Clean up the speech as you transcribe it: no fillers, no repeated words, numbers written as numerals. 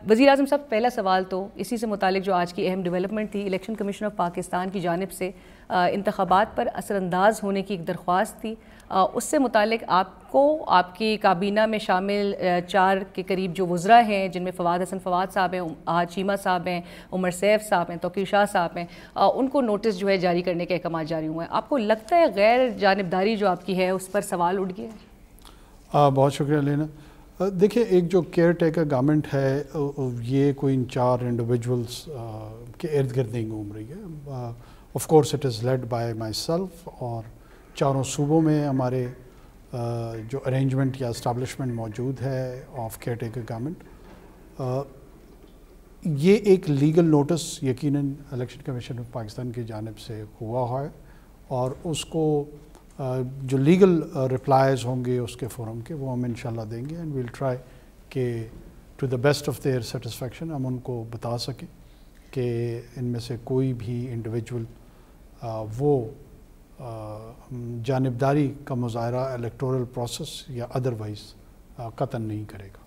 وزیر اعظم صاحب، پہلا سوال تو اسی سے متعلق جو آج کی اہم ڈیولپمنٹ تھی، الیکشن کمیشن آف پاکستان کی جانب سے انتخابات پر اثر انداز ہونے کی ایک درخواست تھی، اس سے متعلق آپ کو آپ کی کابینہ میں شامل 4 کے قریب جو وزراء ہیں، جن میں فواد حسن فواد صاحب ہیں، احد چیمہ صاحب ہیں، عمر سیف صاحب ہیں، توقیر شاہ صاحب ہیں، ان کو نوٹس جو ہے جاری کرنے کے احکامات جاری ہوئے ہیں. آپ کو لگتا ہے غیر جانبداری جو آپ کی ہے اس پر سوال اٹھ گیا ہے؟ بہت شکریہ لینا. دیکھیں، ایک جو کیئر ٹیکر گورنمنٹ ہے یہ کوئی ان 4 انڈیویجولس کے ارد گرد نہیں گھوم رہی ہے. Of course it is led by my self, اور 4 صوبوں میں ہمارے جو ارینجمنٹ یا اسٹیبلشمنٹ موجود ہے آف کیئر ٹیکر گورنمنٹ. یہ ایک لیگل نوٹس یقیناً الیکشن کمیشن آف پاکستان کی جانب سے ہوا ہے، اور اس کو جو لیگل رپلائز ہوں گے اس کے فورم کے، وہ ہم انشاءاللہ دیں گے. اینڈ ویل ٹرائی کہ to the best of their satisfaction ہم ان کو بتا سکیں کہ ان میں سے کوئی بھی انڈیویجول وہ جانبداری کا مظاہرہ الیکٹورل پروسیس یا ادروائز قطعاً نہیں کرے گا.